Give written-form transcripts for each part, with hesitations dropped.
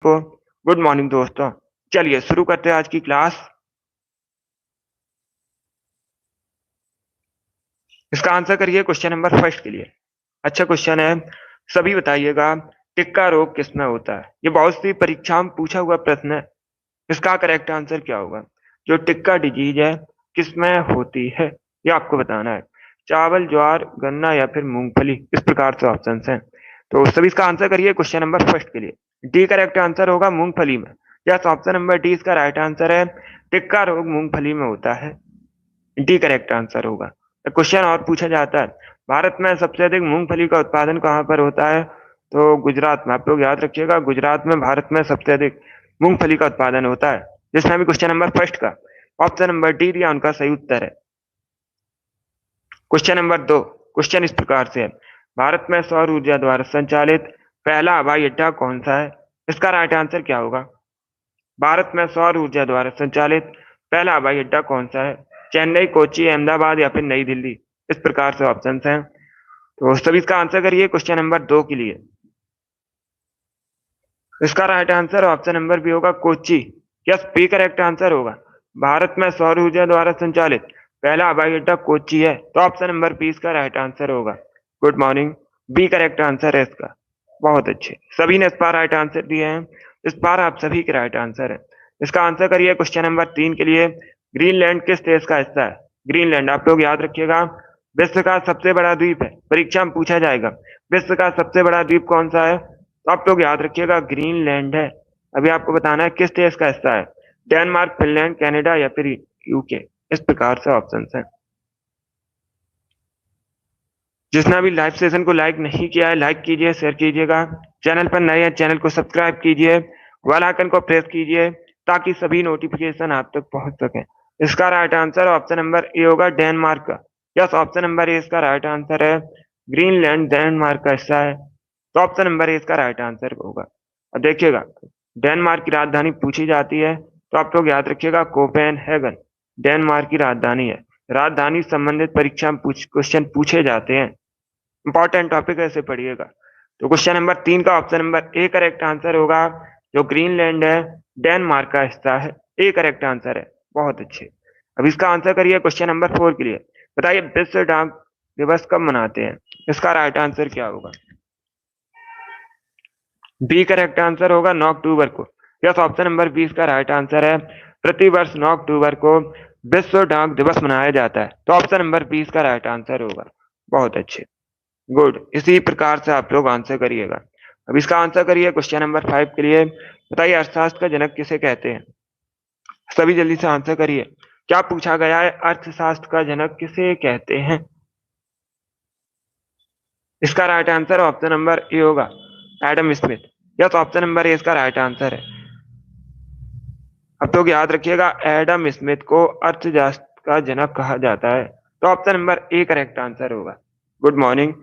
तो good morning दोस्तों। चलिए शुरू करते हैं आज की क्लास। इसका आंसर करिए क्वेश्चन नंबर फर्स्ट के लिए। अच्छा क्वेश्चन है। सभी बताइएगा, टिक्का रोग किसमें होता है? ये बहुत सी परीक्षा में पूछा हुआ प्रश्न है। इसका करेक्ट आंसर क्या होगा? जो टिक्का डिजीज है किसमें होती है, ये आपको बताना है। चावल, ज्वार, गन्ना या फिर मूंगफली, इस प्रकार से ऑप्शन हैं। तो सभी इसका आंसर करिए क्वेश्चन नंबर फर्स्ट के लिए। डी करेक्ट आंसर होगा मूंगफली में। यस, ऑप्शन नंबर डी इसका राइट आंसर है। टिक्का रोग मूंगफली में होता है। डी करेक्ट आंसर होगा। क्वेश्चन और पूछा जाता है, भारत में सबसे अधिक मूंगफली का उत्पादन कहाँ पर होता है? तो गुजरात में। आप लोग याद रखिएगा, गुजरात में भारत में सबसे अधिक मूंगफली का उत्पादन होता है। जिसमें भी क्वेश्चन नंबर फर्स्ट का ऑप्शन नंबर डी दिया उनका सही उत्तर है। क्वेश्चन नंबर दो। क्वेश्चन इस प्रकार से है, भारत में सौर ऊर्जा द्वारा संचालित पहला हवाई अड्डा कौन सा है? इसका राइट आंसर क्या होगा? भारत में सौर ऊर्जा द्वारा संचालित पहला हवाई अड्डा कौन सा है? चेन्नई, कोच्चि, अहमदाबाद या फिर नई दिल्ली, इस प्रकार से ऑप्शन हैं। तो सभी इसका आंसर करिए क्वेश्चन नंबर दो के लिए। इसका right answer option number B होगा, Kochi. Yes, B correct answer होगा। भारत में सौर ऊर्जा द्वारा संचालित पहला हवाई अड्डा कोच्चि है, तो ऑप्शन नंबर बी इसका राइट आंसर होगा। Good morning, B correct answer है इसका। बहुत अच्छे, सभी ने इस बार राइट आंसर दिए हैं। इस बार आप सभी के राइट आंसर है। इसका आंसर करिए क्वेश्चन नंबर तीन के लिए। ग्रीनलैंड किस देश का हिस्सा है? ग्रीनलैंड, आप लोग याद रखिएगा, विश्व का सबसे बड़ा द्वीप है। परीक्षा में पूछा जाएगा विश्व का सबसे बड़ा द्वीप कौन सा है, तो आप लोग याद रखिएगा ग्रीनलैंड है। अभी आपको बताना है किस देश का हिस्सा है। डेनमार्क, फिनलैंड, कनाडा या फिर यूके, इस प्रकार से ऑप्शन हैं। जिसने अभी लाइव सेशन को लाइक नहीं किया है, लाइक कीजिए, शेयर कीजिएगा। चैनल पर नए हैं, चैनल को सब्सक्राइब कीजिए, बेल आइकन को प्रेस कीजिए ताकि सभी नोटिफिकेशन आप तक पहुंच सके। इसका right answer option number A होगा, डेनमार्क का। यस, ऑप्शन नंबर ए इसका राइट आंसर है। ग्रीनलैंड डेनमार्क का हिस्सा है, तो ऑप्शन नंबर ए इसका राइट आंसर होगा। अब देखिएगा, डेनमार्क की राजधानी पूछी जाती है, तो आप लोग याद रखिएगा कोपेनहेगन डेनमार्क की राजधानी है। राजधानी संबंधित परीक्षा में क्वेश्चन पूछे जाते हैं। इंपॉर्टेंट टॉपिक ऐसे पढ़िएगा। तो क्वेश्चन नंबर तीन का option number A correct answer होगा। जो ग्रीनलैंड है डेनमार्क का हिस्सा है, ए करेक्ट आंसर है। बहुत अच्छे। अब इसका आंसर करिए क्वेश्चन नंबर फोर के लिए। बताइए विश्व डाक दिवस कब मनाते हैं? इसका राइट आंसर क्या होगा? बी करेक्ट आंसर होगा, 9 अक्टूबर को। यस, ऑप्शन नंबर बी इसका राइट आंसर है। प्रतिवर्ष 9 अक्टूबर को विश्व डाक दिवस मनाया जाता है, तो ऑप्शन नंबर बी इसका राइट आंसर होगा। बहुत अच्छे, गुड। इसी प्रकार से आप लोग आंसर करिएगा। अब इसका आंसर करिए क्वेश्चन नंबर फाइव के लिए। बताइए अर्थशास्त्र का जनक किसे कहते हैं? सभी जल्दी से आंसर करिए। क्या पूछा गया है, अर्थशास्त्र का जनक किसे कहते हैं? इसका right answer option number A होगा, Adam Smith. Yes, option number A इसका राइट आंसर है। अब तो याद रखिएगा, एडम स्मिथ को अर्थशास्त्र का जनक कहा जाता है, तो option number A correct answer होगा। Good morning.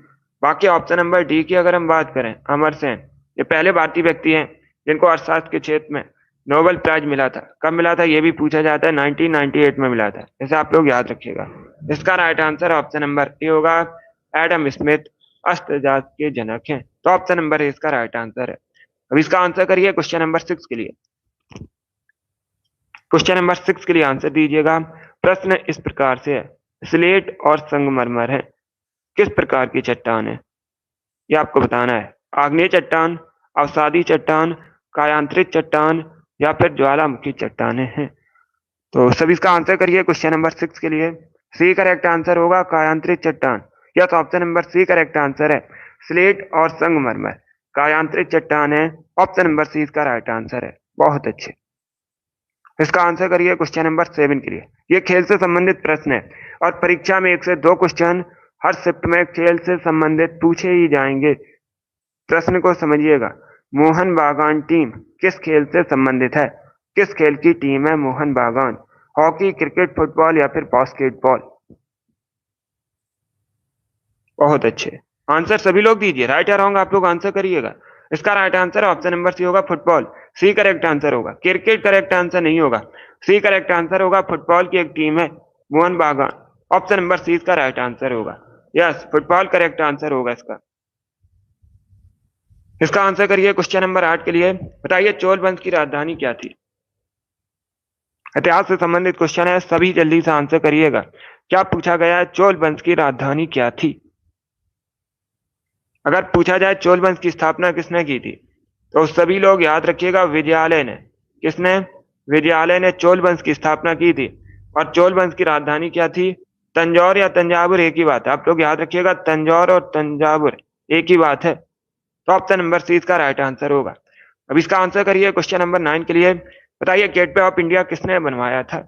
बाकी ऑप्शन नंबर डी की अगर हम बात करें, अमर सेन, ये पहले भारतीय व्यक्ति हैं जिनको अर्थशास्त्र के क्षेत्र में नोबेल प्राइज मिला था। कब मिला था ये भी पूछा जाता है, 1998 में मिला था। इसे आप लोग याद रखिएगा। इसका right answer option number A होगा, एडम स्मिथ अर्थशास्त्र के जनक हैं, तो ऑप्शन नंबर ए इसका राइट आंसर है। अब इसका आंसर करिए क्वेश्चन नंबर सिक्स के लिए। क्वेश्चन नंबर सिक्स के लिए आंसर दीजिएगा। प्रश्न इस प्रकार से है, स्लेट और संगमरमर है किस प्रकार की चट्टान है? ये आपको बताना है। आग्नेय चट्टान, अवसादी चट्टान, कायांतरित चट्टान या फिर ज्वालामुखी चट्टानें हैं। तो सभी इसका आंसर करिए क्वेश्चन नंबर सिक्स के लिए। सी करेक्ट आंसर होगा, कायांतरित चट्टान। Yes, option number C correct answer है। स्लेट और संगमरमर कायांतरित चट्टान है, ऑप्शन नंबर सी इसका राइट आंसर है। बहुत अच्छे। इसका आंसर करिए क्वेश्चन नंबर सेवन के लिए। ये खेल से संबंधित प्रश्न है और परीक्षा में एक से दो क्वेश्चन हर शिफ्ट में खेल से संबंधित पूछे ही जाएंगे। प्रश्न को समझिएगा। मोहन बागान टीम किस खेल से संबंधित है? किस खेल की टीम है मोहन बागान? हॉकी, क्रिकेट, फुटबॉल या फिर बास्केटबॉल? बहुत अच्छे। आंसर सभी लोग दीजिए, राइट या रॉन्ग आप लोग आंसर करिएगा। इसका right answer option number C होगा, फुटबॉल। सी करेक्ट आंसर होगा, क्रिकेट करेक्ट आंसर नहीं होगा। सी करेक्ट आंसर होगा, फुटबॉल की एक टीम है मोहन बागान, ऑप्शन नंबर सी इसका राइट आंसर होगा। यस, फुटबॉल करेक्ट आंसर होगा इसका। इसका आंसर करिए क्वेश्चन नंबर 8 के लिए। बताइए चोल वंश की राजधानी क्या थी। इतिहास से संबंधित क्वेश्चन है, सभी जल्दी से आंसर करिएगा। क्या पूछा गया है, चोल वंश की राजधानी क्या थी। अगर पूछा जाए चोल वंश की स्थापना किसने की थी, तो सभी लोग याद रखिएगा विजयालय ने। किसने? विजयालय ने चोल वंश की स्थापना की थी। और चोल वंश की राजधानी क्या थी? तंजौर या तंजावुर एक ही बात है, आप लोग याद रखिएगा, तंजौर और तंजावुर एक ही बात है। तो ऑप्शन नंबर सी इसका राइट आंसर होगा। अब इसका आंसर करिए क्वेश्चन नंबर 9 के लिए। बताइए गेटवे ऑफ इंडिया किसने बनवाया था।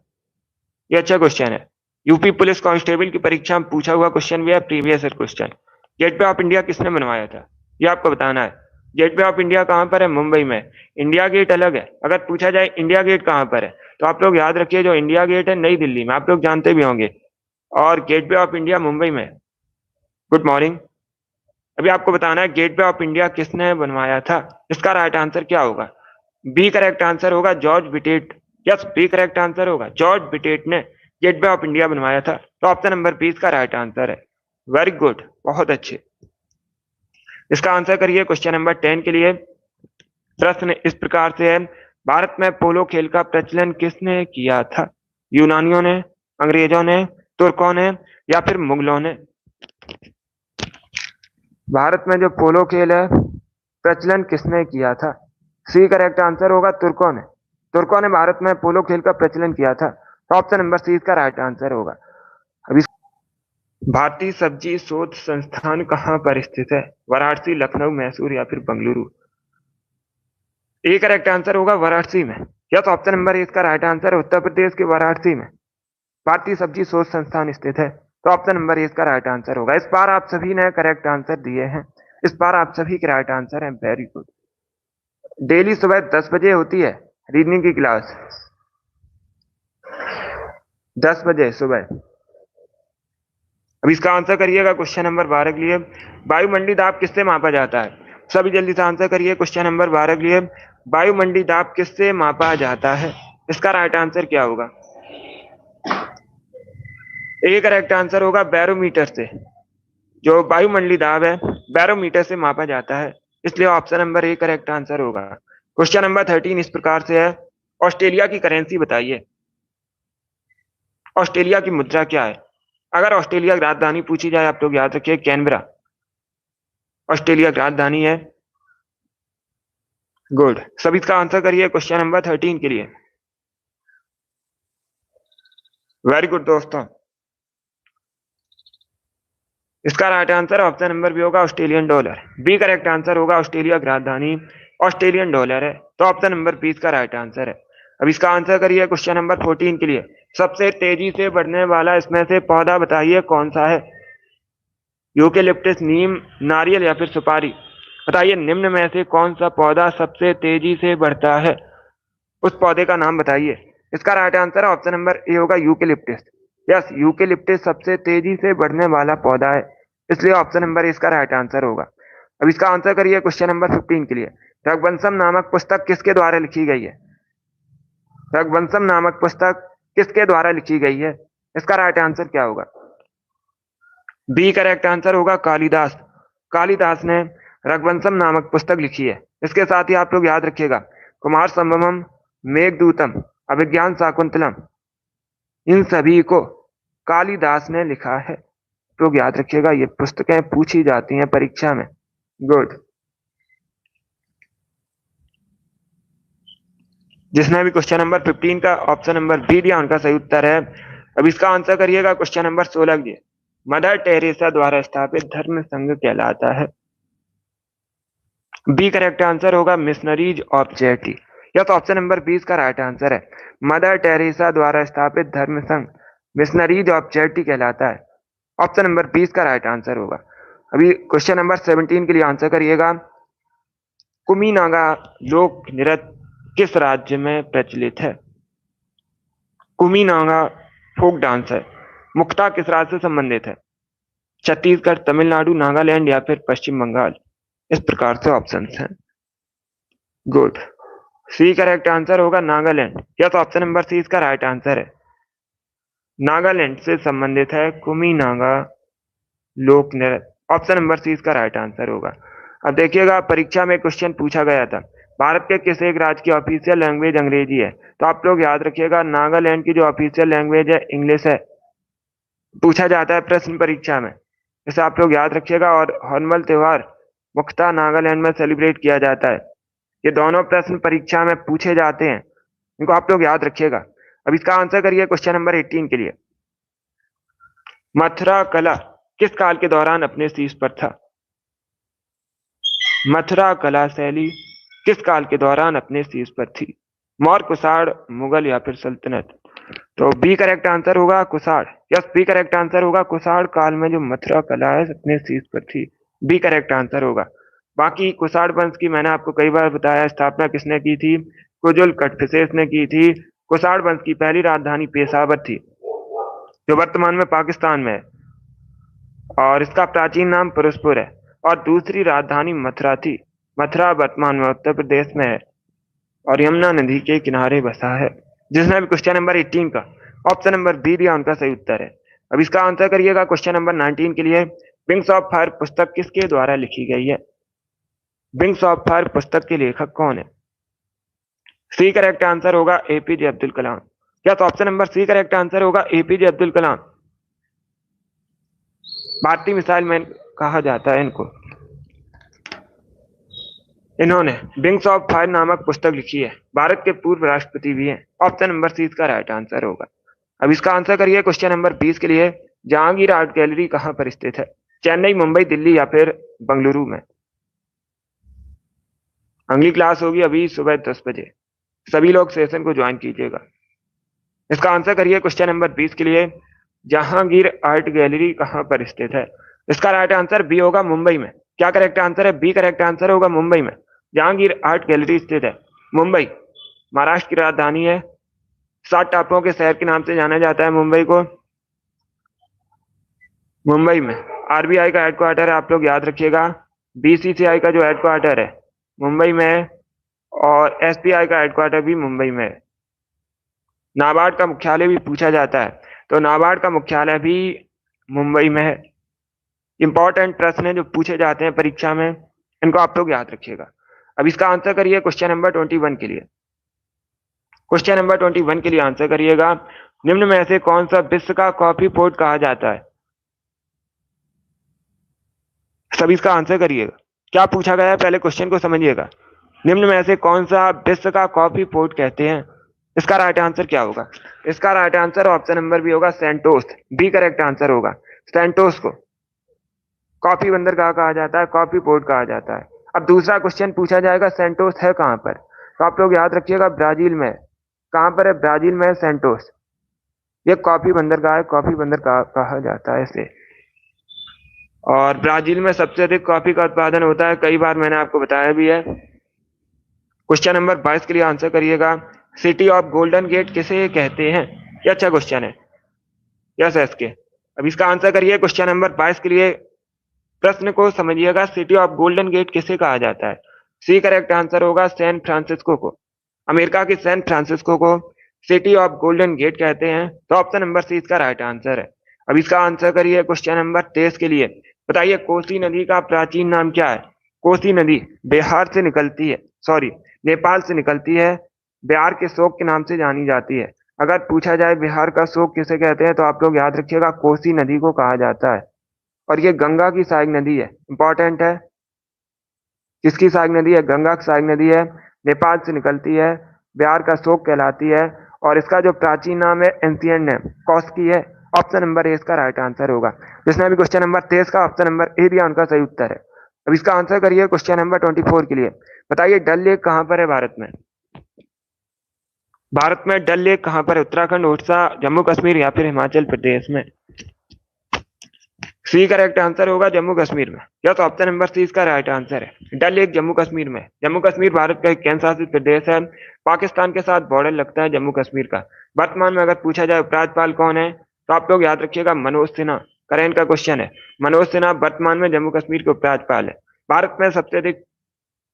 ये अच्छा क्वेश्चन है, यूपी पुलिस कांस्टेबल की परीक्षा में पूछा हुआ क्वेश्चन भी है, previous year question. Gateway of India किसने बनवाया था, ये आपको बताना है। गेटवे ऑफ इंडिया कहाँ पर है? मुंबई में। इंडिया गेट अलग है। अगर पूछा जाए इंडिया गेट कहाँ पर है, तो आप लोग याद रखिए जो इंडिया गेट है नई दिल्ली में, आप लोग जानते भी होंगे, और गेटवे ऑफ इंडिया मुंबई में। Good morning. अभी आपको बताना है गेटवे ऑफ इंडिया किसने बनवाया था। इसका राइट आंसर क्या होगा? बी करेक्ट आंसर होगा, George Wittet. Yes, B correct answer होगा, जॉर्ज बिटेट ने गेटवे ऑफ इंडिया बनवाया था। तो ऑप्शन नंबर 20 का राइट आंसर है। वेरी गुड, बहुत अच्छे। इसका आंसर करिए क्वेश्चन नंबर 10 के लिए। प्रश्न इस प्रकार से है, भारत में पोलो खेल का प्रचलन किसने किया था। यूनानियों ने, अंग्रेजों ने, तुर्कों ने, या फिर मुगलों ने। भारत में जो पोलो खेल है प्रचलन किसने किया था। सी करेक्ट आंसर होगा, तुर्कों ने। तुर्कों ने भारत में पोलो खेल का प्रचलन किया था। तो ऑप्शन नंबर सी इसका राइट आंसर होगा। अभी भारतीय सब्जी शोध संस्थान कहाँ पर स्थित है। वाराणसी, लखनऊ, मैसूर या फिर बंगलुरु। ए करेक्ट आंसर होगा वाराणसी में। या तो ऑप्शन नंबर ए इसका राइट आंसर है, उत्तर प्रदेश के वाराणसी में भारतीय सब्जी शोध संस्थान स्थित है। तो ऑप्शन नंबर ए इसका राइट आंसर होगा। इस बार आप सभी ने करेक्ट आंसर दिए हैं, इस बार आप सभी के राइट आंसर हैं, वेरी गुड। डेली सुबह 10 बजे होती है रीजनिंग की क्लास, 10 बजे सुबह। अब इसका आंसर करिएगा क्वेश्चन नंबर 12 के लिए। वायुमंडलीय दाब किससे मापा जाता है। सभी जल्दी से आंसर करिए क्वेश्चन नंबर 12 के लिए। वायुमंडलीय दाब किससे मापा जाता है, इसका राइट आंसर क्या होगा। ए करेक्ट आंसर होगा बैरोमीटर से। जो वायुमंडलीय दाब है बैरोमीटर से मापा जाता है, इसलिए option number A correct answer होगा। क्वेश्चन नंबर 13 इस प्रकार से है, ऑस्ट्रेलिया की करेंसी बताइए। ऑस्ट्रेलिया की मुद्रा क्या है। अगर ऑस्ट्रेलिया की राजधानी पूछी जाए, आप लोग याद रखिए कैनबरा ऑस्ट्रेलिया की राजधानी है। गुड, सभी इसका आंसर करिए क्वेश्चन नंबर 13 के लिए। वेरी गुड दोस्तों, इसका right answer option number B होगा Australian dollar. B correct answer होगा, ऑस्ट्रेलिया की राजधानी ऑस्ट्रेलियन डॉलर है। तो ऑप्शन नंबर बी इसका राइट आंसर है। अब इसका आंसर करिए क्वेश्चन नंबर 14 के लिए। सबसे तेजी से बढ़ने वाला इसमें से पौधा बताइए कौन सा है। यूकेलिप्टस, नीम, नारियल या फिर सुपारी। बताइए निम्न में से कौन सा पौधा सबसे तेजी से बढ़ता है, उस पौधे का नाम बताइए। इसका right answer option number A होगा यूकेलिप्टस। यस, यूकेलिप्टस सबसे तेजी से बढ़ने वाला पौधा है, इसलिए ऑप्शन नंबर ए इसका राइट आंसर होगा। अब इसका आंसर करिए क्वेश्चन नंबर 15 के लिए। रघुवंशम नामक पुस्तक किसके द्वारा लिखी गई है। रघुवंशम नामक पुस्तक किसके द्वारा लिखी गई है, इसका राइट आंसर क्या होगा। बी करेक्ट आंसर होगा कालिदास। कालिदास ने रघुवंशम नामक पुस्तक लिखी है। इसके साथ ही आप लोग याद रखिएगा कुमार संभवम, मेघदूतम, अभिज्ञान शाकुंतलम, इन सभी को कालिदास ने लिखा है। लोग याद रखिएगा ये पुस्तकें पूछी जाती हैं परीक्षा में। गुड, जिसने भी क्वेश्चन नंबर 15 का ऑप्शन नंबर बी दिया उनका सही उत्तर है। अब इसका आंसर करिएगा क्वेश्चन नंबर 16 के लिए। मदर टेरेसा द्वारा स्थापित धर्म संघ कहलाता है। बी करेक्ट आंसर होगा मिशनरीज ऑफ चैरिटी। यह तो ऑप्शन नंबर 20 का राइट आंसर है। मदर टेरेसा द्वारा स्थापित धर्म संघ मिशनरीज ऑफ चैरिटी कहलाता है। ऑप्शन नंबर 20 का राइट आंसर होगा। अभी क्वेश्चन नंबर 17 के लिए आंसर करिएगा। कुमी नागा लोक नृत्य किस राज्य में प्रचलित है। कुमी नागा फोक डांस है, मुख्यतः किस राज्य से संबंधित है। छत्तीसगढ़, तमिलनाडु, नागालैंड या फिर पश्चिम बंगाल। इस प्रकार से ऑप्शन हैं। गुड, सी करेक्ट आंसर होगा नागालैंड। यह तो ऑप्शन नंबर सी इसका राइट आंसर है। नागालैंड से संबंधित है कुमी नागा लोक नृत्य। ऑप्शन नंबर सी इसका राइट आंसर होगा। अब देखिएगा परीक्षा में क्वेश्चन पूछा गया था, भारत के किस एक राज्य की ऑफिशियल लैंग्वेज अंग्रेजी है? तो आप लोग याद रखिएगा नागालैंड की जो ऑफिशियल लैंग्वेज है इंग्लिश है। पूछा जाता है प्रश्न परीक्षा में, इसे आप लोग याद रखिएगा। और हॉर्नबिल त्योहार मुख्यतः नागालैंड में सेलिब्रेट किया जाता है। ये दोनों प्रश्न परीक्षा में पूछे जाते हैं, इनको आप लोग याद रखिएगा। अब इसका आंसर करिए क्वेश्चन नंबर 18 के लिए। मथुरा कला किस काल के दौरान अपने शीर्ष पर था? मथुरा कला शैली किस काल के दौरान अपने शीर्ष पर थी? मौर्य, कुषाण, मुगल या फिर सल्तनत? तो बी करेक्ट आंसर होगा Kushan. Yes, B correct answer होगा। कुषाण काल में जो मथुरा कला है अपने शीर्ष पर थी, बी करेक्ट आंसर होगा। बाकी कुषाण वंश की मैंने आपको कई बार बताया स्थापना किसने की थी? कुजुल कटफिसेस ने की थी। कुषाण वंश की पहली राजधानी पेशावर थी, जो वर्तमान में पाकिस्तान में है, और इसका प्राचीन नाम फिरोजपुर है। और दूसरी राजधानी मथुरा थी। मथुरा वर्तमान में उत्तर प्रदेश में है और यमुना नदी के किनारे बसा है। जिसने भी क्वेश्चन नंबर 18 का ऑप्शन नंबर बी दिया उनका सही उत्तर है। अब इसका आंसर करिएगा क्वेश्चन नंबर 19 के लिए। विंग्स ऑफ फायर पुस्तक किसके द्वारा लिखी गई है? विंग्स ऑफ फायर पुस्तक के लेखक कौन है? सी करेक्ट आंसर होगा एपीजे अब्दुल कलाम। क्या तो option number C correct answer होगा एपीजे अब्दुल कलाम। भारतीय मिसाइल मैन कहा जाता है इनको। इन्होंने विंग्स ऑफ फायर नामक पुस्तक लिखी है। भारत के पूर्व राष्ट्रपति भी हैं। ऑप्शन नंबर सी इसका राइट आंसर होगा। अब इसका आंसर करिए क्वेश्चन नंबर 20 के लिए। जहांगीर आर्ट गैलरी कहाँ पर स्थित है? चेन्नई, मुंबई, दिल्ली या फिर बंगलुरु में? अगली क्लास होगी अभी सुबह 10 बजे, सभी लोग सेशन को ज्वाइन कीजिएगा। इसका आंसर करिए क्वेश्चन नंबर 20 के लिए। जहांगीर आर्ट गैलरी कहाँ पर स्थित है? इसका राइट आंसर बी होगा, मुंबई में। क्या करेक्ट आंसर है? बी करेक्ट आंसर होगा, मुंबई में जहांगीर आर्ट गैलरी स्थित है। मुंबई महाराष्ट्र की राजधानी है। 7 टापुओं के शहर के नाम से जाना जाता है मुंबई को। मुंबई में आरबीआई का हेडक्वार्टर है, आप लोग याद रखिएगा। बीसीसीआई का जो हेडक्वार्टर है मुंबई में है, और एसबीआई का हेडक्वार्टर भी मुंबई में है। नाबार्ड का मुख्यालय भी पूछा जाता है, तो नाबार्ड का मुख्यालय भी मुंबई में है। इंपॉर्टेंट प्रश्न है जो पूछे जाते हैं परीक्षा में, इनको आप लोग याद रखिएगा। अब इसका आंसर करिए क्वेश्चन नंबर 21 के लिए। क्वेश्चन नंबर 21 के लिए आंसर करिएगा। निम्न में से कौन सा विश्व का कॉफी पोर्ट कहा जाता है? सभी इसका आंसर करिएगा। क्या पूछा गया है पहले क्वेश्चन को समझिएगा। निम्न में से कौन सा विश्व का कॉफी पोर्ट कहते हैं? इसका राइट आंसर क्या होगा? इसका right answer option number B होगा, सेंटोस। बी करेक्ट आंसर होगा। सेंटोस को कॉफी बंदरगाह कहा जाता है, कॉफी पोर्ट कहा जाता है। अब दूसरा क्वेश्चन पूछा जाएगा, सेंटोस है कहां पर? तो आप लोग याद रखिएगा ब्राजील में। कहां पर है? ब्राजील में है सेंटोस। ये कॉफी बंदरगाह है, कॉफी बंदरगाह कहा जाता है इसे। और ब्राजील में सबसे अधिक कॉफी का उत्पादन होता है, कई बार मैंने आपको बताया भी है। क्वेश्चन नंबर 22 के लिए आंसर करिएगा। सिटी ऑफ गोल्डन गेट किसे कहते हैं? ये अच्छा क्वेश्चन है। Yes SK. अब इसका आंसर करिए क्वेश्चन नंबर 22 के लिए। प्रश्न को समझिएगा, सिटी ऑफ गोल्डन गेट किसे कहा जाता है? सी करेक्ट आंसर होगा, सैन फ्रांसिस्को को। अमेरिका के सैन फ्रांसिस्को को सिटी ऑफ गोल्डन गेट कहते हैं, तो ऑप्शन नंबर सी इसका राइट आंसर है। अब इसका आंसर करिए क्वेश्चन नंबर 23 के लिए। बताइए कोसी नदी का प्राचीन नाम क्या है? कोसी नदी बिहार से निकलती है, सॉरी नेपाल से निकलती है। बिहार के शोक के नाम से जानी जाती है। अगर पूछा जाए बिहार का शोक किसे कहते हैं, तो आप लोग याद रखिएगा कोसी नदी को कहा जाता है। और ये गंगा की सहायक नदी है, इंपॉर्टेंट है। किसकी सहायक नदी है? गंगा की सहायक नदी है, नेपाल से निकलती है, बिहार का शोक कहलाती है। और इसका जो प्राचीन नाम है, एंशियंट नेम कौस्की है। ऑप्शन नंबर ए इसका राइट आंसर होगा। जिसने भी क्वेश्चन नंबर 23 का ऑप्शन नंबर ए दिया उनका सही उत्तर है। अब इसका आंसर करिए क्वेश्चन नंबर 24 के लिए। बताइए डल लेक कहां पर है भारत में? भारत में डल लेक कहां पर है? उत्तराखंड, उड़ीसा, जम्मू कश्मीर या फिर हिमाचल प्रदेश में? सी करेक्ट आंसर होगा, जम्मू कश्मीर में। या तो ऑप्शन नंबर सी इसका राइट आंसर है। डल लेक जम्मू कश्मीर में। जम्मू कश्मीर भारत का एक केंद्र शासित प्रदेश है। पाकिस्तान के साथ बॉर्डर लगता है जम्मू कश्मीर का। वर्तमान में अगर पूछा जाए उपराज्यपाल कौन है, तो आप लोग याद रखिएगा मनोज सिन्हा। करेंट का क्वेश्चन है, मनोज सिन्हा वर्तमान में जम्मू कश्मीर के उपराज्यपाल है। भारत में सबसे अधिक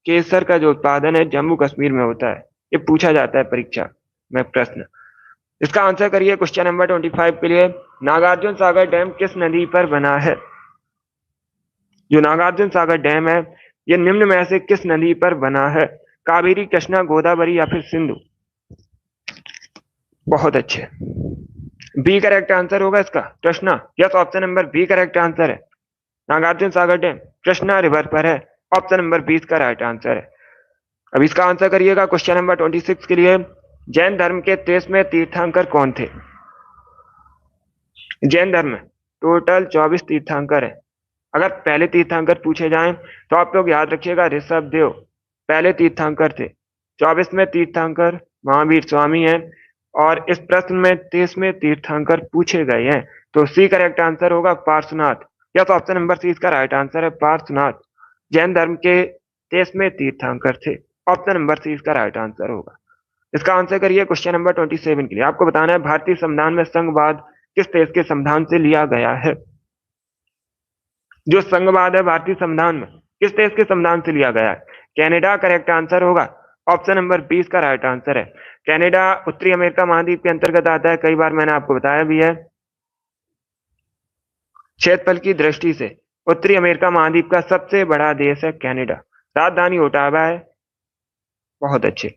केसर का जो उत्पादन है जम्मू कश्मीर में होता है। ये पूछा जाता है परीक्षा में प्रश्न। इसका आंसर करिए क्वेश्चन नंबर 25 के लिए। नागार्जुन सागर डैम किस नदी पर बना है? जो नागार्जुन सागर डैम है ये निम्न में से किस नदी पर बना है? कावेरी, कृष्णा, गोदावरी या फिर सिंधु? बहुत अच्छे, बी करेक्ट आंसर होगा इसका, Krishna. Yes, option number B correct answer है। नागार्जुन सागर डैम कृष्णा रिवर पर है। ऑप्शन नंबर 20 का राइट आंसर है। अब इसका आंसर करिएगा क्वेश्चन नंबर 26 के लिए। जैन धर्म के 23वें तीर्थंकर कौन थे? जैन धर्म में टोटल 24 तीर्थंकर है। अगर पहले तीर्थंकर पूछे जाएं तो आप लोग याद रखिएगा ऋषभ देव पहले तीर्थंकर थे। 24वें तीर्थंकर महावीर स्वामी हैं और इस प्रश्न में 23वें तीर्थंकर पूछे गए हैं। तो सी करेक्ट आंसर होगा पार्श्वनाथ। या तो ऑप्शन नंबर सी इसका राइट आंसर है, पार्श्वनाथ जैन धर्म के 23वें तीर्थंकर थे। ऑप्शन नंबर सी इसका राइट आंसर होगा। इसका आंसर करिए क्वेश्चन नंबर 27 के लिए। आपको बताना है भारतीय संविधान में संघवाद किस देश के संविधान से लिया गया है? जो संघवाद है भारतीय संविधान में किस देश के संविधान से लिया गया है? कनाडा करेक्ट आंसर होगा। ऑप्शन नंबर 20 का राइट आंसर है। कनाडा उत्तरी अमेरिका महाद्वीप के अंतर्गत आता है, कई बार मैंने आपको बताया भी है। क्षेत्रफल की दृष्टि से उत्तरी अमेरिका महाद्वीप का सबसे बड़ा देश है कनाडा। राजधानी ओटावा है। बहुत अच्छे,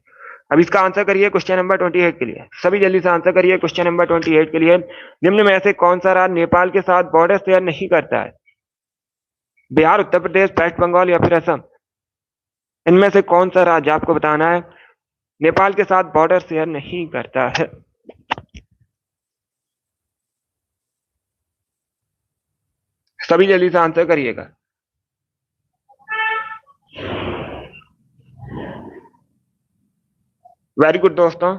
अब इसका आंसर करिए क्वेश्चन नंबर 28 के लिए। सभी जल्दी से आंसर करिए क्वेश्चन नंबर 28 के लिए। निम्न में से कौन सा राज्य नेपाल के साथ बॉर्डर शेयर नहीं करता है? बिहार, उत्तर प्रदेश, वेस्ट बंगाल या फिर असम? इनमें से कौन सा राज्य आपको बताना है नेपाल के साथ बॉर्डर शेयर नहीं करता है? सभी जल्दी से आंसर करिएगा। वेरी गुड दोस्तों,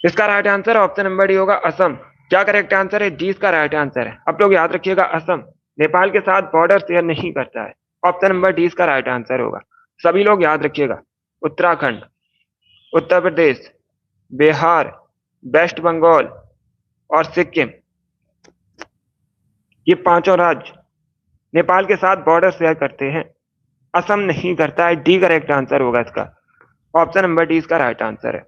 इसका right answer option number D होगा, असम। क्या करेक्ट आंसर है? डी इसका राइट आंसर है। आप लोग याद रखिएगा असम नेपाल के साथ बॉर्डर शेयर नहीं करता है। ऑप्शन नंबर डी इसका राइट आंसर होगा। सभी लोग याद रखिएगा उत्तराखंड, उत्तर प्रदेश, बिहार, वेस्ट बंगाल और सिक्किम, ये पांचों राज्य नेपाल के साथ बॉर्डर शेयर करते हैं। असम नहीं करता है। डी करेक्ट आंसर होगा इसका। ऑप्शन नंबर डी इसका राइट आंसर है।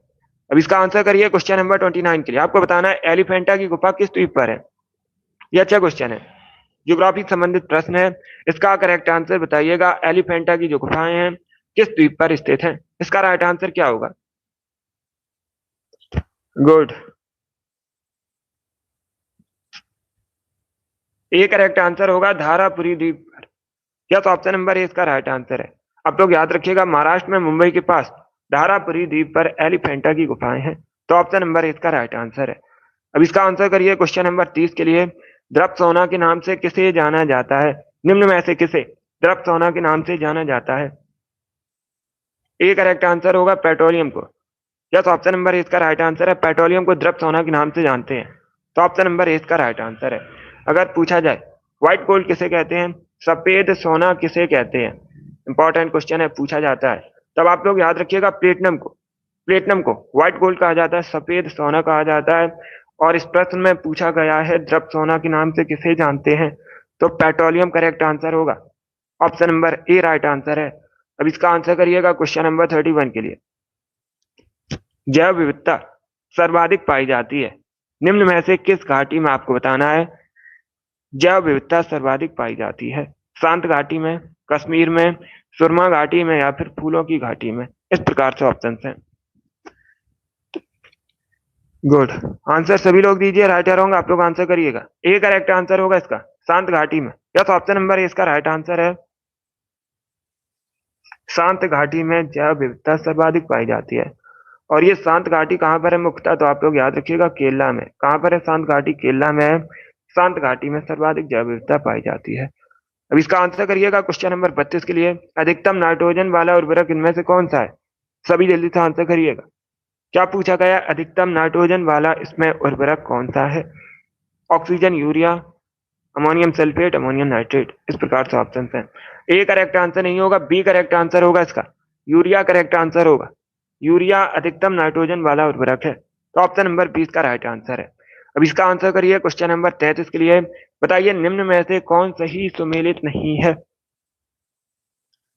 अब इसका आंसर करिए क्वेश्चन नंबर 29 के लिए। आपको बताना है एलिफेंटा की गुफा किस द्वीप पर है? ये अच्छा क्वेश्चन है, ज्योग्राफी संबंधित प्रश्न है। इसका करेक्ट आंसर बताइएगा। एलिफेंटा की जो गुफाएं हैं किस द्वीप पर स्थित हैं? इसका राइट आंसर क्या होगा? गुड, ए करेक्ट आंसर होगा धारापुरी द्वीप पर। या तो ऑप्शन नंबर ए इसका राइट आंसर है। आप लोग याद रखिएगा महाराष्ट्र में मुंबई के पास धारापुरी द्वीप पर एलिफेंटा की गुफाएं हैं। तो ऑप्शन नंबर ए इसका राइट आंसर है। अब इसका आंसर करिए क्वेश्चन नंबर 30 के लिए। द्रव सोना के नाम से किसे जाना जाता है? निम्न में से किसे द्रव सोना के नाम से जाना जाता है? ए करेक्ट आंसर होगा पेट्रोलियम को। यस, ऑप्शन नंबर ए इसका राइट आंसर है। पेट्रोलियम को द्रव सोना के नाम से जानते हैं। तो ऑप्शन नंबर ए इसका राइट आंसर है। अगर पूछा जाए व्हाइट गोल्ड किसे कहते हैं, सफेद सोना किसे कहते हैं, इंपॉर्टेंट क्वेश्चन है, पूछा जाता है, तब आप लोग याद रखिएगा प्लेटिनम को। प्लेटिनम को व्हाइट गोल्ड कहा जाता है, सफेद सोना कहा जाता है। और इस प्रश्न में पूछा गया है द्रव सोना के नाम से किसे जानते हैं, तो पेट्रोलियम करेक्ट आंसर होगा। ऑप्शन नंबर ए राइट आंसर है। अब इसका आंसर करिएगा क्वेश्चन नंबर 31 के लिए। जैव विविधता सर्वाधिक पाई जाती है निम्न में से किस घाटी में? आपको बताना है जैव विविधता सर्वाधिक पाई जाती है। शांत घाटी में, कश्मीर में, सुरमा घाटी में या फिर फूलों की घाटी में? इस प्रकार से ऑप्शन हैं। गुड, आंसर सभी लोग दीजिए, राइट या रॉन्ग आप लोग आंसर करिएगा। ए करेक्ट आंसर होगा इसका, शांत घाटी में। यस, ऑप्शन नंबर ए इसका राइट आंसर है। शांत घाटी में जैव विविधता सर्वाधिक पाई जाती है। और ये शांत घाटी कहाँ पर है मुख्यतः? तो आप लोग याद रखिएगा केरला में। कहाँ पर है शांत घाटी? केरला में है। शांत घाटी में सर्वाधिक जैव विविधता पाई जाती है। अब इसका आंसर करिएगा क्वेश्चन नंबर 32 के लिए। अधिकतम नाइट्रोजन वाला उर्वरक इनमें से कौन सा है? सभी जल्दी से आंसर करिएगा। क्या पूछा गया? अधिकतम नाइट्रोजन वाला इसमें उर्वरक कौन सा है? Oxygen, urea, ammonium sulphate, ammonium nitrate? इस प्रकार से ऑप्शन हैं। ए करेक्ट आंसर नहीं होगा, बी करेक्ट आंसर होगा इसका। यूरिया करेक्ट आंसर होगा। यूरिया अधिकतम नाइट्रोजन वाला उर्वरक है। तो ऑप्शन नंबर 20 का राइट आंसर है। अब इसका आंसर करिए क्वेश्चन नंबर 33 के लिए। बताइए निम्न में से कौन सही सुमेलित नहीं है?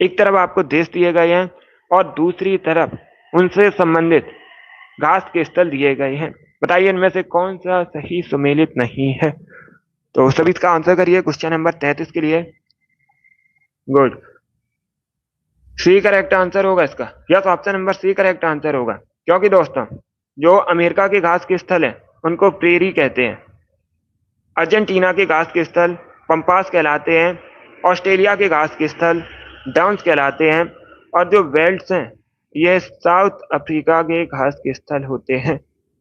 एक तरफ आपको देश दिए गए हैं और दूसरी तरफ उनसे संबंधित घास के स्थल दिए गए हैं। बताइए इनमें से कौन सा सही सुमेलित नहीं है? तो सभी इसका आंसर करिए क्वेश्चन नंबर 33 के लिए। गुड, सी करेक्ट आंसर होगा इसका। Yes, option number C correct answer होगा। क्योंकि दोस्तों जो अमेरिका के घास के स्थल हैं उनको प्रेरी कहते हैं, अर्जेंटीना के घास के स्थल पंपास कहलाते हैं, ऑस्ट्रेलिया के घास के स्थल डाउन्स कहलाते हैं, और जो वेल्ड्स हैं ये साउथ अफ्रीका के घास के स्थल होते हैं।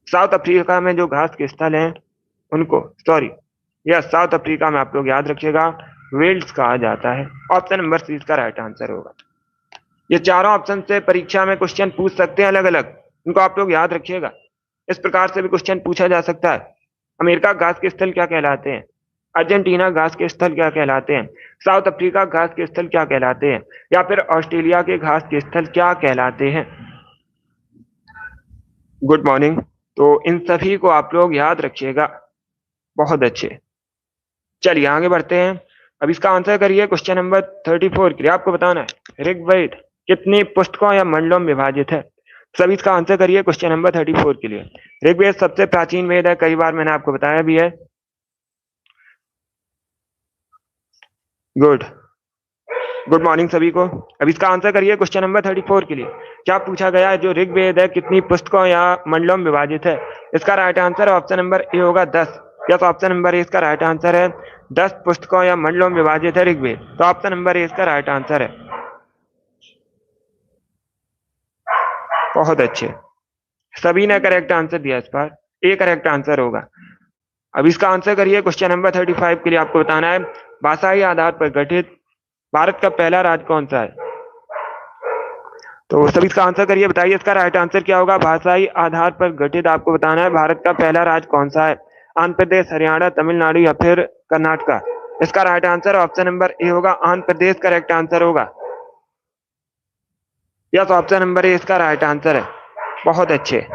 साउथ अफ्रीका में जो घास के स्थल हैं उनको यह साउथ अफ्रीका में आप लोग याद रखिएगा वेल्ड्स कहा जाता है। ऑप्शन नंबर सी इसका राइट आंसर होगा। ये चारों ऑप्शन से परीक्षा में क्वेश्चन पूछ सकते हैं अलग अलग, इनको आप लोग याद रखिएगा। इस प्रकार से भी क्वेश्चन पूछा जा सकता है, अमेरिका घास के स्थल क्या कहलाते हैं, अर्जेंटीना घास के स्थल क्या कहलाते हैं, साउथ अफ्रीका घास के स्थल क्या कहलाते हैं, या फिर ऑस्ट्रेलिया के घास के स्थल क्या कहलाते हैं। Good morning. तो इन सभी को आप लोग याद रखिएगा, बहुत अच्छे। चलिए आगे बढ़ते हैं। अब इसका आंसर करिए क्वेश्चन नंबर 34 के लिए। आपको बताना है ऋग्वेद कितनी पुस्तकों या मंडलों में विभाजित है। सभी इसका आंसर करिए क्वेश्चन नंबर 34 के लिए। ऋग्वेद सबसे प्राचीन वेद है, कई बार मैंने आपको बताया भी है। गुड मॉर्निंग सभी को। अब इसका आंसर करिए क्वेश्चन नंबर 34 के लिए। क्या पूछा गया है जो ऋग्वेद है कितनी पुस्तकों या मंडलों में विभाजित है। इसका right answer option number A होगा 10। यस, ऑप्शन नंबर ए इसका राइट आंसर है। 10 पुस्तकों या मंडलों में विभाजित है ऋग्वेद, तो ऑप्शन नंबर ए इसका राइट आंसर है। बहुत अच्छे, सभी ने करेक्ट आंसर दिया, इस बार ए करेक्ट आंसर होगा। अब इसका आंसर करिए क्वेश्चन नंबर 35 के लिए। आपको बताना है भाषाई आधार पर गठित भारत का पहला राज्य कौन सा है। तो सभी इसका आंसर करिए, बताइए इसका राइट आंसर क्या होगा। भाषाई आधार पर गठित आपको बताना है भारत का पहला राज्य कौन सा है। आंध्र प्रदेश, हरियाणा, तमिलनाडु या फिर कर्नाटका। इसका right answer option number A होगा, आंध्र प्रदेश करेक्ट आंसर होगा। यस, ऑप्शन नंबर ए इसका राइट आंसर है। बहुत अच्छे।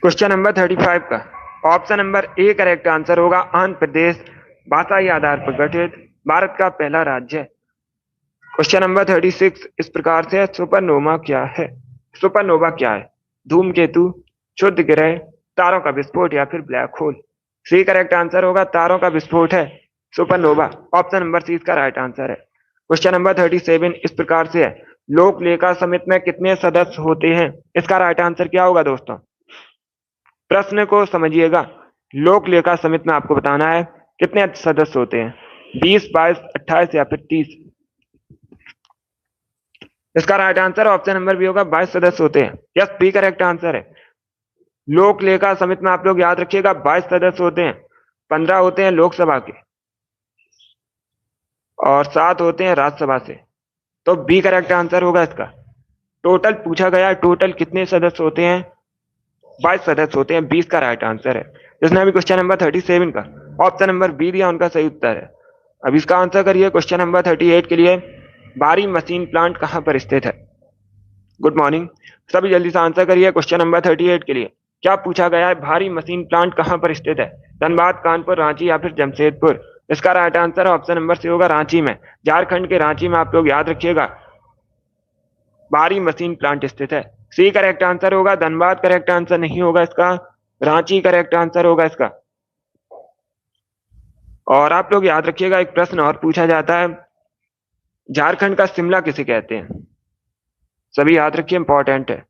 क्वेश्चन नंबर 35 का option number A correct answer होगा, आंध्र प्रदेश भाषाई आधार पर गठित भारत का पहला राज्य है। क्वेश्चन नंबर 36 इस प्रकार से है, सुपरनोवा क्या है। सुपरनोवा क्या है। धूमकेतु, क्षुद्र ग्रह, तारों का विस्फोट या फिर black hole. C correct answer होगा, तारों का विस्फोट है सुपरनोवा। ऑप्शन नंबर सी इसका राइट आंसर है। क्वेश्चन नंबर 37 इस प्रकार से है, लोक लेखा समिति में कितने सदस्य होते हैं। इसका राइट आंसर क्या होगा दोस्तों। प्रश्न को समझिएगा, लोक लेखा समिति में आपको बताना है कितने सदस्य होते हैं, 20, 22, 28 या फिर 30। इसका right answer option number B होगा, 22 सदस्य होते हैं। यस, बी करेक्ट आंसर है। लोक लेखा समिति में आप लोग याद रखिएगा 22 सदस्य होते हैं, 15 होते हैं लोकसभा के और 7 होते हैं राज्यसभा से, तो बी करेक्ट आंसर होगा इसका। टोटल पूछा गया है टोटल कितने सदस्य होते हैं, 22 सदस्य होते हैं, 20 का राइट आंसर है। जिसने अभी क्वेश्चन नंबर 37 का ऑप्शन नंबर बी दिया उनका सही उत्तर है। अब इसका आंसर करिए क्वेश्चन नंबर 38 के लिए, भारी मशीन प्लांट कहां पर स्थित है। गुड मॉर्निंग, सभी जल्दी से आंसर करिए क्वेश्चन नंबर 38 के लिए। क्या पूछा गया है, भारी मशीन प्लांट कहां पर स्थित है। धनबाद, कानपुर, रांची या फिर जमशेदपुर। इसका right answer option number C होगा, रांची में। झारखंड के रांची में आप लोग याद रखिएगा भारी मशीन प्लांट स्थित है। सी करेक्ट आंसर होगा, धनबाद करेक्ट आंसर नहीं होगा इसका, रांची करेक्ट आंसर होगा इसका। और आप लोग याद रखिएगा एक प्रश्न और पूछा जाता है, झारखंड का शिमला किसे कहते हैं। सभी याद रखिए, इंपॉर्टेंट है।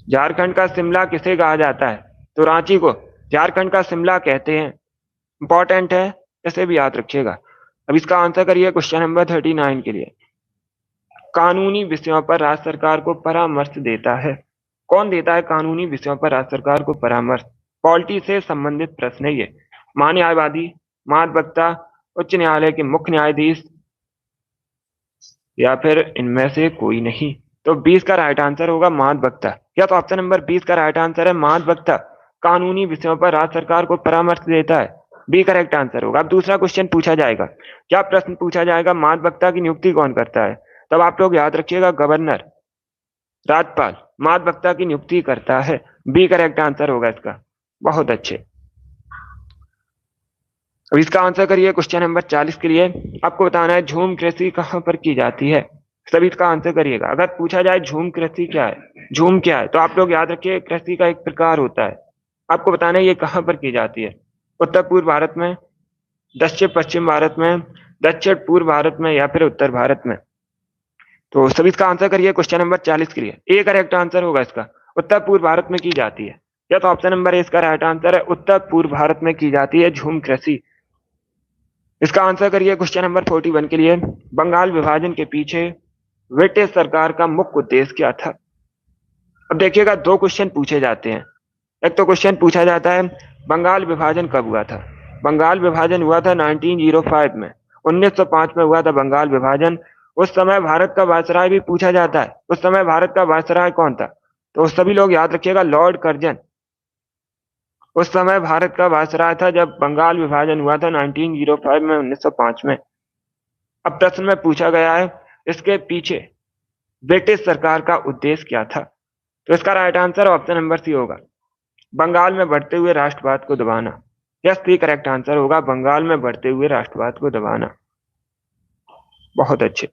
झारखंड का शिमला किसे कहा जाता है, तो रांची को झारखंड का शिमला कहते हैं। इंपॉर्टेंट है, इसे भी याद रखिएगा। अब इसका आंसर करिए क्वेश्चन नंबर 39 के लिए। कानूनी विषयों पर राज्य सरकार को परामर्श देता है। कौन देता है कानूनी विषयों पर राज्य सरकार को परामर्श। पॉलिटी से संबंधित प्रश्न है ये। महान्यायवादी, महाधिवक्ता, उच्च न्यायालय के मुख्य न्यायाधीश या फिर इनमें से कोई नहीं। तो 20 का राइट आंसर होगा महाधिवक्ता। या तो ऑप्शन नंबर 20 का राइट आंसर है महाधिवक्ता, कानूनी विषयों पर राज्य सरकार को परामर्श देता है। बी करेक्ट आंसर होगा। अब दूसरा क्वेश्चन पूछा जाएगा, क्या प्रश्न पूछा जाएगा, महाधिवक्ता की नियुक्ति कौन करता है। तब आप लोग याद रखिएगा गवर्नर, राज्यपाल महाधिवक्ता की नियुक्ति करता है। बी करेक्ट आंसर होगा इसका। बहुत अच्छे। अब इसका आंसर करिए क्वेश्चन नंबर 40 के लिए। आपको बताना है झूम कृषि कहाँ पर की जाती है। सभी इसका आंसर करिएगा। अगर पूछा जाए झूम कृषि क्या है, झूम क्या है, तो आप लोग याद रखिए कृषि का एक प्रकार होता है। आपको बताना है ये कहाँ पर की जाती है। उत्तर पूर्व भारत में, दक्षिण पश्चिम भारत में, दक्षिण पूर्व भारत में, या फिर उत्तर भारत में। तो सभी इसका आंसर करिए क्वेश्चन नंबर 40 के लिए। ए करेक्ट आंसर होगा इसका, उत्तर पूर्व भारत में की जाती है। या तो ऑप्शन नंबर ए इसका राइट आंसर है, उत्तर पूर्व भारत में की जाती है झूम कृषि। इसका आंसर करिए क्वेश्चन नंबर 41 के लिए। बंगाल विभाजन के पीछे ब्रिटिश सरकार का मुख्य उद्देश्य क्या था। अब देखिएगा दो क्वेश्चन पूछे जाते हैं। एक तो क्वेश्चन पूछा जाता है बंगाल विभाजन कब हुआ था। बंगाल विभाजन हुआ था 1905 में, 1905 में हुआ था बंगाल विभाजन। उस समय भारत का वायसराय भी पूछा जाता है, उस समय भारत का वायसराय कौन था। तो सभी लोग याद रखिएगा लॉर्ड कर्जन उस समय भारत का वायसराय था जब बंगाल विभाजन हुआ था 1905 में, 1905 में। अब प्रश्न में पूछा गया है इसके पीछे ब्रिटिश सरकार का उद्देश्य क्या था। तो इसका right answer option number C होगा, बंगाल में बढ़ते हुए राष्ट्रवाद को दबाना। यस, सी करेक्ट आंसर होगा, बंगाल में बढ़ते हुए राष्ट्रवाद को दबाना। बहुत अच्छे।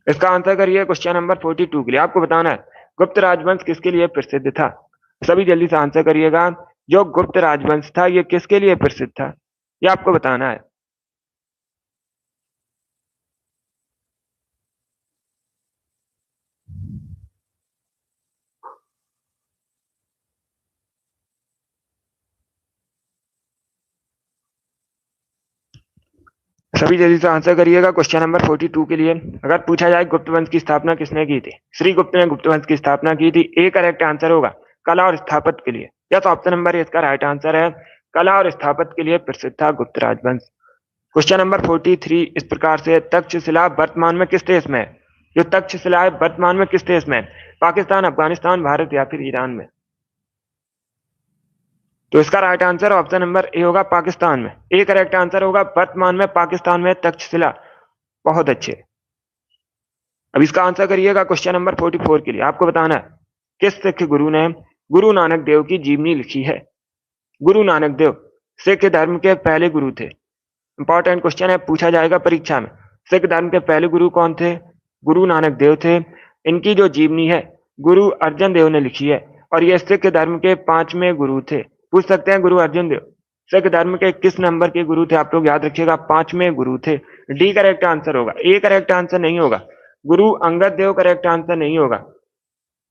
इसका आंसर करिए क्वेश्चन नंबर 42 के लिए। आपको बताना है गुप्त राजवंश किसके लिए प्रसिद्ध था। सभी जल्दी से आंसर करिएगा। जो गुप्त राजवंश था ये किसके लिए प्रसिद्ध था, ये आपको बताना है। सभी जल्दी से आंसर करिएगा क्वेश्चन नंबर 42 के लिए। अगर पूछा जाए गुप्त वंश की स्थापना किसने की थी, श्रीगुप्त ने गुप्त वंश की स्थापना की थी। ए करेक्ट आंसर होगा, कला और स्थापत्य के लिए। यस, ऑप्शन नंबर ए इसका राइट आंसर है, कला और स्थापत्य के लिए प्रसिद्ध था गुप्त राजवंश। क्वेश्चन नंबर 43 इस प्रकार से, तक्षशिला वर्तमान में किस देश में है। जो तक्षशिला है वर्तमान में किस देश में है, पाकिस्तान, अफगानिस्तान, भारत, या फिर ईरान में। तो इसका right answer option number A होगा, पाकिस्तान में। ए करेक्ट आंसर होगा, वर्तमान में पाकिस्तान में तक्षशिला। बहुत अच्छे। अब इसका आंसर करिएगा क्वेश्चन नंबर 44 के लिए। आपको बताना है किस सिख गुरु ने गुरु नानक देव की जीवनी लिखी है। गुरु नानक देव सिख धर्म के पहले गुरु थे। इंपॉर्टेंट क्वेश्चन है, पूछा जाएगा परीक्षा में। सिख धर्म के पहले गुरु कौन थे, गुरु नानक देव थे। इनकी जो जीवनी है गुरु अर्जन देव ने लिखी है, और ये सिख धर्म के 5वें गुरु थे। पूछ सकते हैं गुरु अर्जन देव सिख धर्म के किस नंबर के गुरु थे। आप लोग याद रखिएगा 5वें गुरु थे। डी करेक्ट आंसर होगा, ए करेक्ट आंसर नहीं होगा। गुरु अंगद देव करेक्ट आंसर नहीं होगा।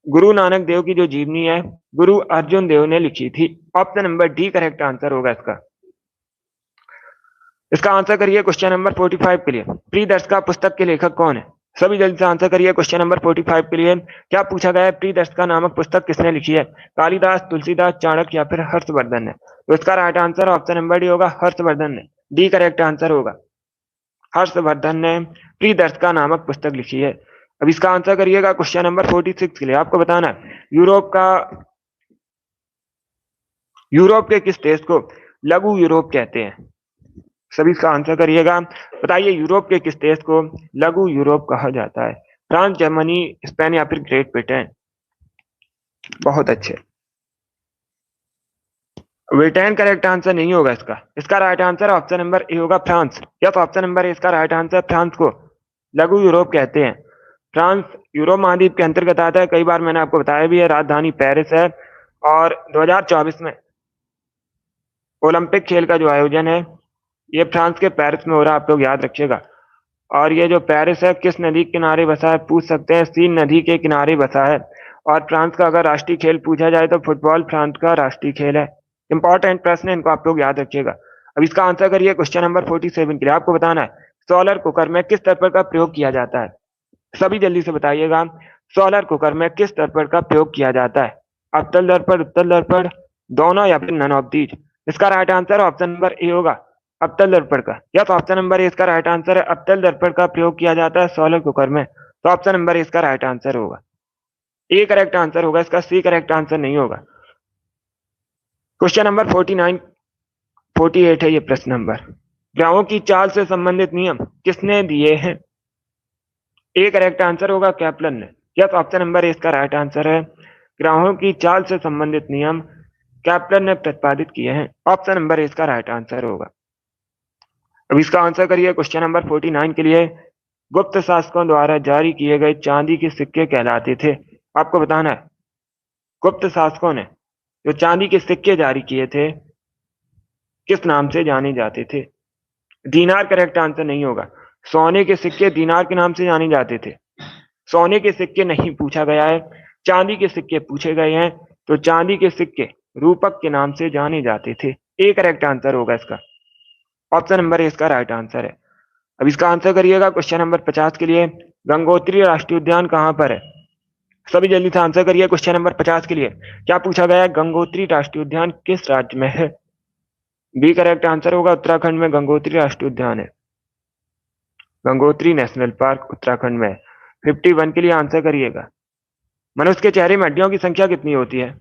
गुरु नानक देव की जो जीवनी है गुरु अर्जुन देव ने लिखी थी। Option number D correct answer होगा इसका। इसका आंसर करिए क्वेश्चन नंबर 45 के लिए। प्रियदर्शिका पुस्तक के लेखक कौन है। सभी जल्दी से आंसर करिए क्वेश्चन नंबर 45 के लिए। क्या पूछा गया है, प्रियदर्शिका नामक पुस्तक किसने लिखी है। कालिदास, तुलसीदास, चाणक्य, या फिर हर्षवर्धन ने। तो इसका right answer option number D होगा, हर्षवर्धन ने। डी करेक्ट आंसर होगा, हर्षवर्धन ने प्रियदर्शिका नामक पुस्तक लिखी है। अब इसका आंसर करिएगा क्वेश्चन नंबर 46 के लिए। आपको बताना है यूरोप के किस देश को लघु यूरोप कहते हैं। सभी इसका आंसर करिएगा। बताइए यूरोप के किस देश को लघु यूरोप कहा जाता है। फ्रांस, जर्मनी, स्पेन, या फिर ग्रेट ब्रिटेन। बहुत अच्छे। ब्रिटेन करेक्ट आंसर नहीं होगा इसका। इसका right answer option number A होगा, फ्रांस। या तो ऑप्शन नंबर ए इसका राइट आंसर, फ्रांस को लघु यूरोप कहते हैं। फ्रांस यूरोप महाद्वीप के अंतर्गत आता है। कई बार मैंने आपको बताया भी है, राजधानी पेरिस है। और 2024 में ओलंपिक खेल का जो आयोजन है ये फ्रांस के पेरिस में हो रहा है, आप लोग याद रखिएगा। और ये जो पेरिस है किस नदी के किनारे बसा है, पूछ सकते हैं। सीन नदी के किनारे बसा है। और फ्रांस का अगर राष्ट्रीय खेल पूछा जाए तो फुटबॉल फ्रांस का राष्ट्रीय खेल है। इंपॉर्टेंट प्रश्न है, इनको आप लोग याद रखिएगा। अब इसका आंसर करिए क्वेश्चन नंबर 47 के लिए। आपको बताना है सोलर कुकर में किस तर्पण का प्रयोग किया जाता है। सभी जल्दी से बताइएगा, सोलर कुकर में किस तर्पण का प्रयोग किया जाता है। अवतल दर्पण, उत्तल दर्पण, दोनों, या फिर नन ऑफ दीज। इसका right answer option number A होगा, अवतल दर्पण का। या तो ऑप्शन नंबर ए इसका राइट आंसर है, अवतल दर्पण का प्रयोग किया जाता है सोलर कुकर में। तो ऑप्शन नंबर ए इसका राइट आंसर होगा, ए करेक्ट आंसर होगा इसका, सी करेक्ट आंसर नहीं होगा। क्वेश्चन नंबर 48 है ये प्रश्न नंबर। ग्राहों की चाल से संबंधित नियम किसने दिए हैं। ए करेक्ट आंसर होगा, कैप्लन ने। यस, ऑप्शन नंबर ए इसका राइट आंसर है। ग्राहों की चाल से संबंधित नियम कैप्लन ने प्रतिपादित किए हैं। ऑप्शन नंबर ए इसका राइट आंसर होगा। अब इसका आंसर करिए क्वेश्चन नंबर 49 के लिए। गुप्त शासकों द्वारा जारी किए गए चांदी के सिक्के कहलाते थे। आपको बताना है गुप्त शासकों ने जो चांदी के सिक्के जारी किए थे किस नाम से जाने जाते थे। दीनार करेक्ट आंसर नहीं होगा। सोने के सिक्के दीनार के नाम से जाने जाते थे। सोने के सिक्के नहीं पूछा गया है, चांदी के सिक्के पूछे गए हैं। तो चांदी के सिक्के रूपक के नाम से जाने जाते थे। ए करेक्ट आंसर होगा इसका। ऑप्शन नंबर ए इसका राइट आंसर है। अब इसका आंसर करिएगा क्वेश्चन नंबर 50 के लिए। गंगोत्री राष्ट्रीय उद्यान कहाँ पर है। सभी जल्दी से आंसर करिए क्वेश्चन नंबर 50 के लिए। क्या पूछा गया है, गंगोत्री राष्ट्रीय उद्यान किस राज्य में है। बी करेक्ट आंसर होगा, उत्तराखंड में गंगोत्री राष्ट्रीय उद्यान है। गंगोत्री नेशनल पार्क उत्तराखंड में है। 51 के लिए आंसर करिएगा। मनुष्य के चेहरे में हड्डियों की संख्या कितनी होती है।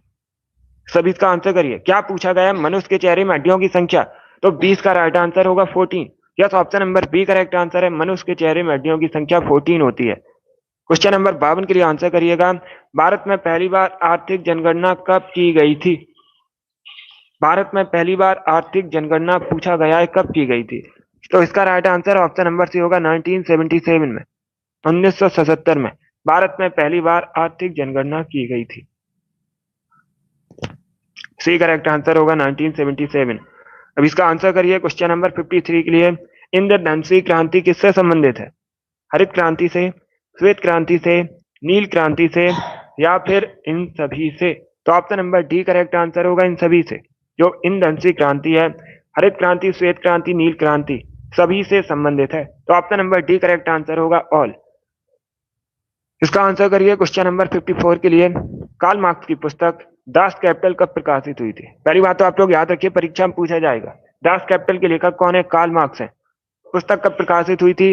सभी इसका आंसर करिए। क्या पूछा गया है, मनुष्य के चेहरे में हड्डियों की संख्या। तो 20 का राइट आंसर होगा 14। Yes, option number B correct answer है। मनुष्य के चेहरे में हड्डियों की संख्या 14 होती है। क्वेश्चन नंबर 52 के लिए आंसर करिएगा। भारत में पहली बार आर्थिक जनगणना कब की गई थी। भारत में पहली बार आर्थिक जनगणना पूछा गया है, कब की गई थी। तो इसका right answer option number C होगा 1977 में, 1977 में भारत में पहली बार आर्थिक जनगणना की गई थी। सी करेक्ट आंसर होगा 1977। अब इसका आंसर करिए क्वेश्चन नंबर 53 के लिए। इंद्रधनुषी क्रांति किससे संबंधित है। हरित क्रांति से, श्वेत क्रांति से, नील क्रांति से, या फिर इन सभी से। तो option number D correct answer होगा, इन सभी से। जो इंद्रधनुषी क्रांति है, हरित क्रांति, श्वेत क्रांति, नील क्रांति, सभी से संबंधित है। तो option number D correct answer होगा, ऑल। इसका आंसर करिए क्वेश्चन नंबर 54 के लिए। कार्ल मार्क्स की पुस्तक दास कैपिटल कब प्रकाशित हुई थी। पहली बात तो आप लोग याद रखिए, परीक्षा में पूछा जाएगा। दास कैपिटल के लेखक कौन है, कार्ल मार्क्स है। पुस्तक कब प्रकाशित हुई थी,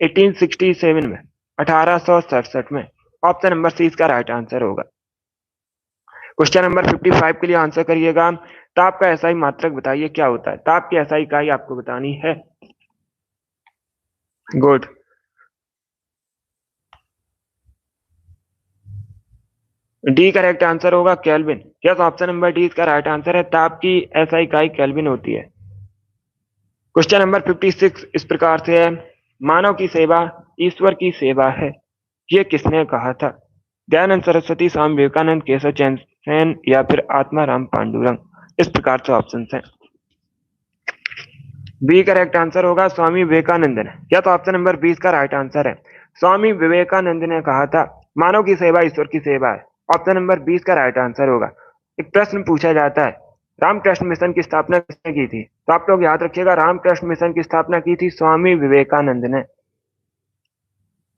1867 में, 1867 में। ऑप्शन नंबर सी इसका राइट आंसर होगा। क्वेश्चन नंबर 55 के लिए आंसर करिएगा। ताप का एसआई मात्रक बताइए क्या होता है। ताप की एसआई इकाई आपको बतानी है। गुड। डी करेक्ट आंसर होगा, kelvin. Yes, option number D इसका राइट आंसर है। ताप की एसआई इकाई केल्विन होती है। क्वेश्चन नंबर 56 इस प्रकार से है। मानव की सेवा ईश्वर की सेवा है, ये किसने कहा था। दयानंद सरस्वती, स्वामी विवेकानंद, केशव चंद्र सेन, या फिर आत्माराम पांडुरंग। इस प्रकार से ऑप्शन हैं। बी करेक्ट आंसर होगा, स्वामी विवेकानंद ने। या तो ऑप्शन नंबर 20 का राइट आंसर है। स्वामी विवेकानंद ने कहा था मानव की सेवा ईश्वर की सेवा है। ऑप्शन नंबर 20 का राइट आंसर होगा। एक प्रश्न पूछा जाता है, रामकृष्ण मिशन की स्थापना किसने की थी। तो आप लोग याद रखिएगा, रामकृष्ण मिशन की स्थापना की थी स्वामी विवेकानंद ने।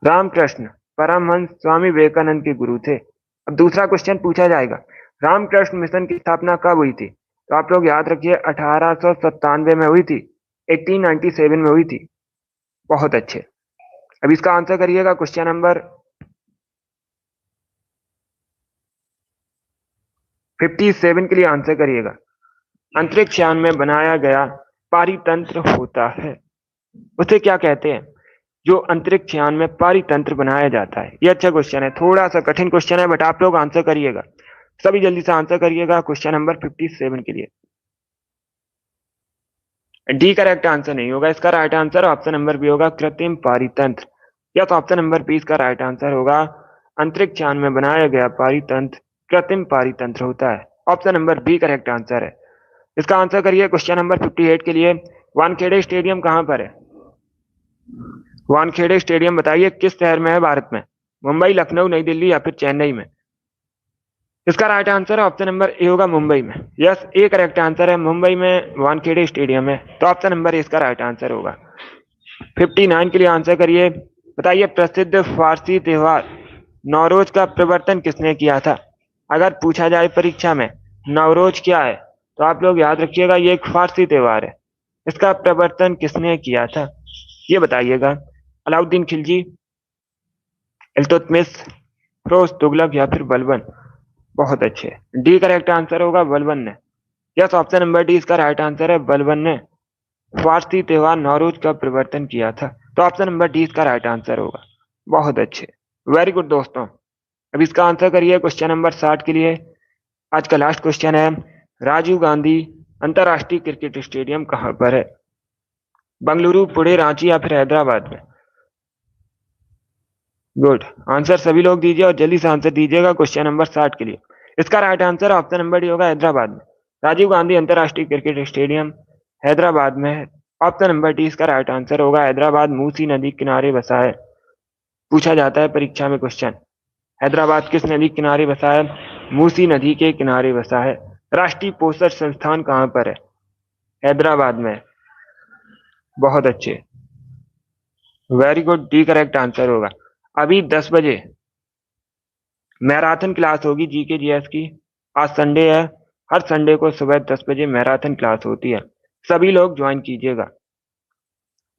रामकृष्ण परमहंस स्वामी विवेकानंद के गुरु थे। अब दूसरा क्वेश्चन पूछा जाएगा, रामकृष्ण मिशन की स्थापना कब हुई थी। तो आप लोग याद रखिए 1897 में हुई थी, 1897 में हुई थी। बहुत अच्छे। अब इसका आंसर करिएगा क्वेश्चन नंबर 57 के लिए आंसर करिएगा। अंतरिक्ष यान में बनाया गया पारितंत्र होता है, उसे क्या कहते हैं। जो अंतरिक्ष यान में पारितंत्र बनाया जाता है। ये अच्छा क्वेश्चन है, थोड़ा सा कठिन क्वेश्चन है, बट आप लोग आंसर करिएगा। सभी जल्दी से आंसर करिएगा क्वेश्चन नंबर 57 के लिए। डी करेक्ट आंसर नहीं होगा, इसका right answer option number B होगा, कृत्रिम पारितंत्र। या तो ऑप्शन नंबर 20 का राइट आंसर होगा, अंतरिक्ष यान में बनाया गया पारितंत्र कृत्रिम पारितंत्र होता है। Option number B correct answer है। इसका आंसर करिए क्वेश्चन नंबर 58 के लिए। वानखेड़े स्टेडियम कहां पर है। वानखेड़े स्टेडियम बताइए किस शहर में है भारत में। मुंबई, लखनऊ, नई दिल्ली, या फिर चेन्नई में। इसका राइट आंसर है ऑप्शन नंबर ए होगा, मुंबई में। यस, ए करेक्ट आंसर है, मुंबई में वानखेड़े स्टेडियम है। तो ऑप्शन नंबर ए इसका राइट आंसर होगा। 59 के लिए आंसर करिए। बताइए प्रसिद्ध फारसी त्योहार नवरोज का प्रवर्तन किसने किया था। अगर पूछा जाए परीक्षा में नवरोज क्या है, तो आप लोग याद रखिएगा ये एक फारसी त्योहार है। इसका प्रवर्तन किसने किया था, ये बताइएगा। अलाउद्दीन खिलजी, इल्तुतमिश, फिरोज तुगलक, या फिर बलबन। बहुत अच्छे। डी करेक्ट आंसर होगा, बलबन ने। यस, ऑप्शन नंबर डी इसका राइट आंसर है, बलबन ने फारसी त्योहार नवरोज का प्रवर्तन किया था। तो ऑप्शन नंबर डी इसका राइट आंसर होगा। बहुत अच्छे, वेरी गुड दोस्तों। अब इसका आंसर करिए क्वेश्चन नंबर 60 के लिए। आज का लास्ट क्वेश्चन है, राजीव गांधी अंतरराष्ट्रीय क्रिकेट स्टेडियम कहां पर है। बंगलुरु, पुणे, रांची या फिर हैदराबाद में? गुड आंसर सभी लोग दीजिए और जल्दी से आंसर दीजिएगा क्वेश्चन नंबर 60 के लिए। इसका right answer option number D होगा हैदराबाद में। राजीव गांधी अंतरराष्ट्रीय क्रिकेट स्टेडियम हैदराबाद में है। ऑप्शन नंबर डी इसका राइट आंसर होगा। हैदराबाद मूसी नदी किनारे बसा है। पूछा जाता है परीक्षा में क्वेश्चन, हैदराबाद किस नदी के किनारे बसा है? मूसी नदी के किनारे बसा है। राष्ट्रीय पोषण संस्थान कहाँ पर है? हैदराबाद में। बहुत अच्छे, very good, D correct answer होगा। अभी 10 बजे मैराथन क्लास होगी जीके जीएस की। आज संडे है, हर संडे को सुबह 10 बजे मैराथन क्लास होती है, सभी लोग ज्वाइन कीजिएगा।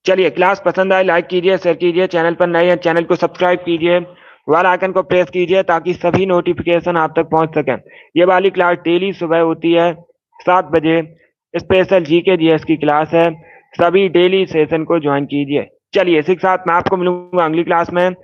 चलिए, क्लास पसंद आए लाइक कीजिए, शेयर कीजिए, चैनल पर नए हैं चैनल को सब्सक्राइब कीजिए, बेल आइकन को प्रेस कीजिए ताकि सभी नोटिफिकेशन आप तक पहुंच सकें। ये वाली क्लास डेली सुबह होती है 7 बजे, स्पेशल जीके जीएस की क्लास है, सभी डेली सेशन को ज्वाइन कीजिए। चलिए, इसी के साथ मैं आपको मिलूंगा अगली क्लास में।